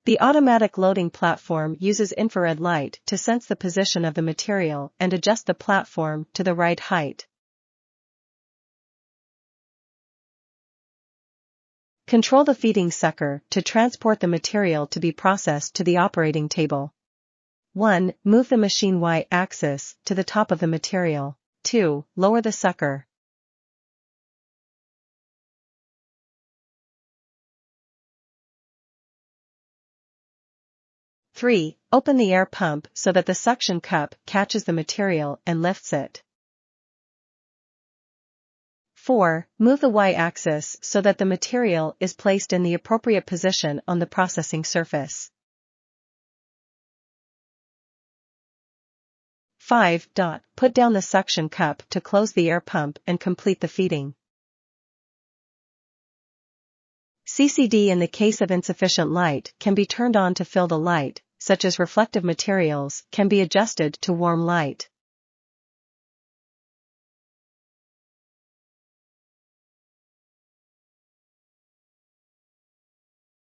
The automatic loading platform uses infrared light to sense the position of the material and adjust the platform to the right height. Control the feeding sucker to transport the material to be processed to the operating table. 1. Move the machine Y-axis to the top of the material. 2. Lower the sucker. 3. Open the air pump so that the suction cup catches the material and lifts it. 4. Move the Y-axis so that the material is placed in the appropriate position on the processing surface. 5. Put down the suction cup to close the air pump and complete the feeding. CCD in the case of insufficient light can be turned on to fill the light, such as reflective materials, can be adjusted to warm light.